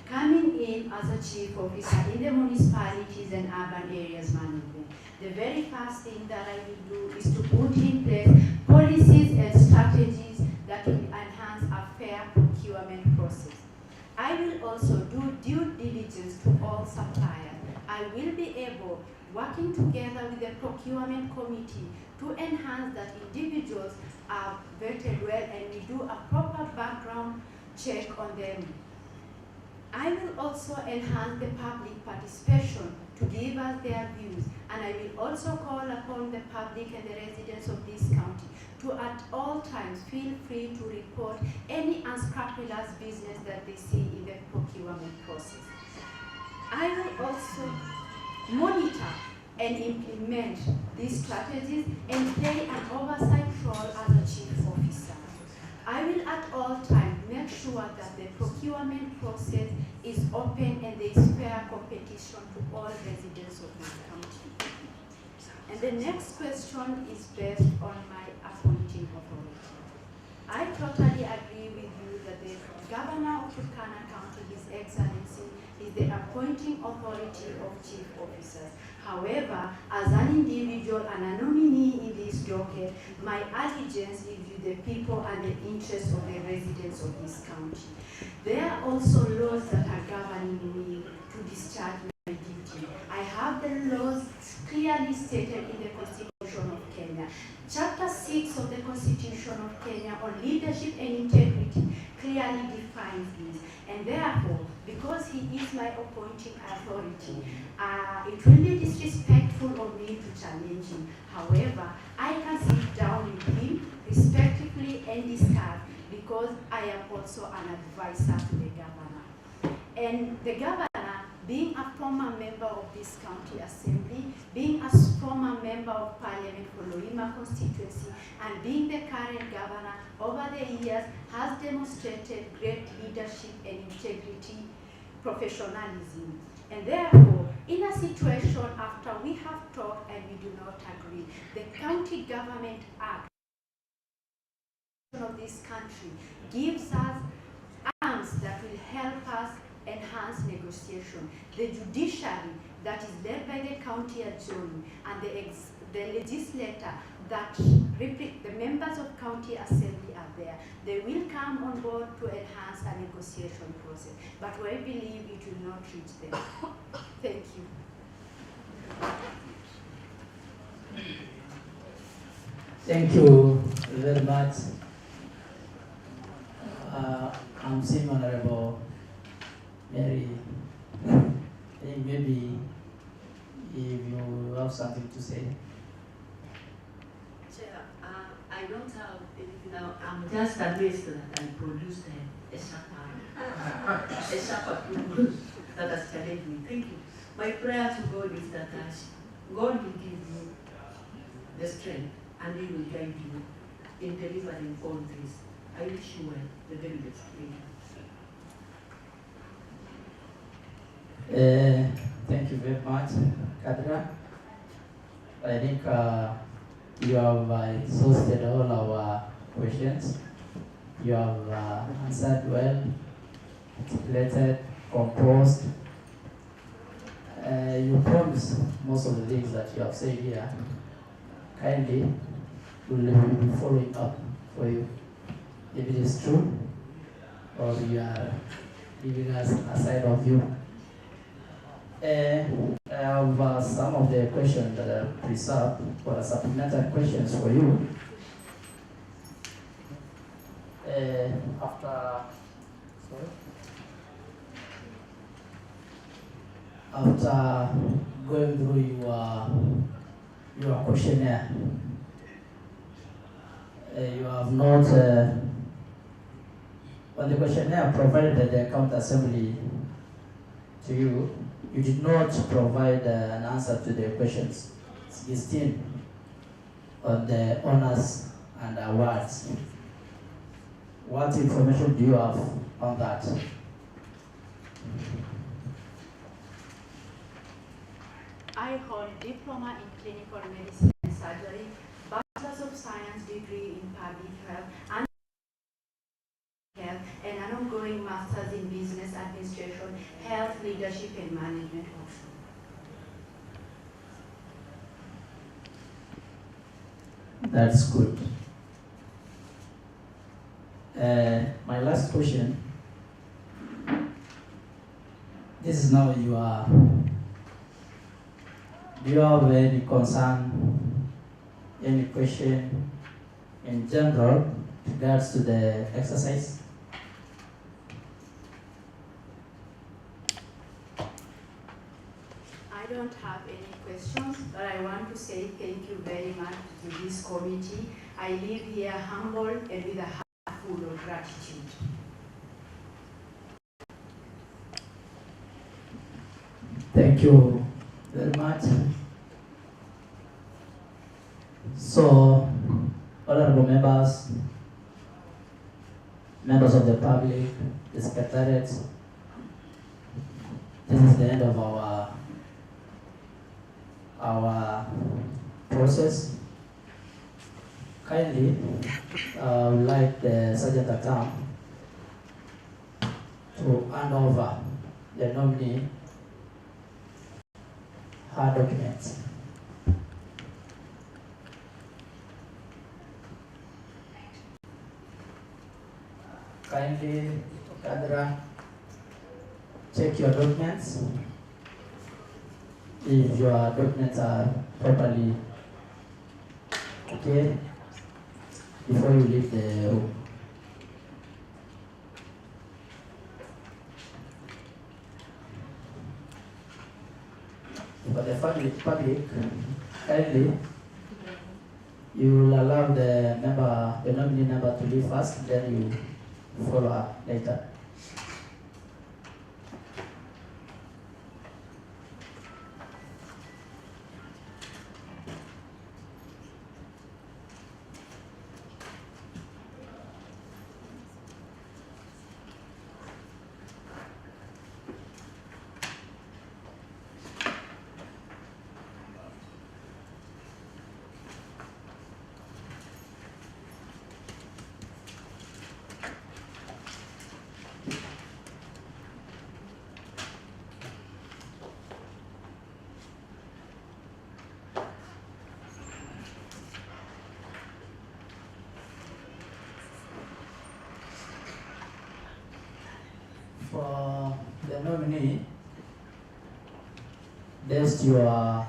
Coming in as a chief officer in the municipalities and urban areas management, the very first thing that I will do is to put in place policies and strategies that will enhance a fair procurement process. I will also do due diligence to all suppliers. I will be able, working together with the procurement committee, to enhance that individuals are vetted well and we do a proper background check on them. I will also enhance the public participation to give us their views, and I will also call upon the public and the residents of this county to at all times feel free to report any unscrupulous business that they see in the procurement process. I will also monitor and implement these strategies and play an oversight role as a chief officer. I will at all times make sure that the procurement process is open and there is fair competition to all residents of this county. And the next question is based on my appointing authority. I totally agree with you that the Governor of Turkana County, His Excellency, is the appointing authority of chief officers. However, as an individual and a nominee in this docket, my allegiance is with the people and the interests of the residents of this county. There are also laws that are governing me to discharge my duty. I have the laws clearly stated in the Constitution of Kenya. Chapter 6 of the Constitution of Kenya on leadership and integrity clearly defines this. And therefore, because he is my appointing authority, it will be disrespectful of me to challenge him. However, I can sit down with him respectfully and discuss because I am also an advisor to the governor. And the governor, being a former member of this county assembly, being a former member of parliament for Loima constituency, and being the current governor, over the years has demonstrated great leadership and integrity, professionalism. And therefore, in a situation after we have talked and we do not agree, the County Government Act of this country gives us arms that will help us enhance negotiation. The judiciary that is led by the county attorney and the legislator that the members of county assembly are there. They will come on board to enhance a negotiation process. But I believe it will not reach them. Thank you. Thank you very much. I'm seeing Honorable Mary. I think maybe if you have something to say. Chair, I don't have anything now. I'm just amazed that I produced a sharp approval that has challenged me. Thank you. My prayer to God is that God will give you the strength and He will guide you in delivering all this. I wish you well, the very best. Thank you very much, CATHRA. I think you have exhausted all our questions. You have answered well, articulated, composed. You promised most of the things that you have said here. Kindly, we will be following up for you. If it is true, or you are giving us a side of you. I have some of the questions that are preserved for supplementary questions for you. After going through your questionnaire, you have not, on the questionnaire provided at the county assembly to you, you did not provide an answer to the questions 16 on the honors and awards. What information do you have on that? I hold Diploma in Clinical Medicine and Surgery, Bachelor's of Science degree in Public Health and an ongoing Master's in Business Administration, Health Leadership and Management also. That's good. My last question. This is now you are. Do you have any concern, any question in general regards to the exercise? I don't have any questions, but I want to say thank you very much to this committee. I live here humble and with a heart full of gratitude. Thank you very much. So, honorable members, members of the public, the secretariat, this is the end of our process. Kindly, I would like the Sergeant at Arms to hand over the nominee her documents. Kindly, CATHRA, check your documents. If your documents are properly okay before you leave the room. For the public, kindly, you will allow the nominee member to leave first, then you follow up later. For the nominee, based your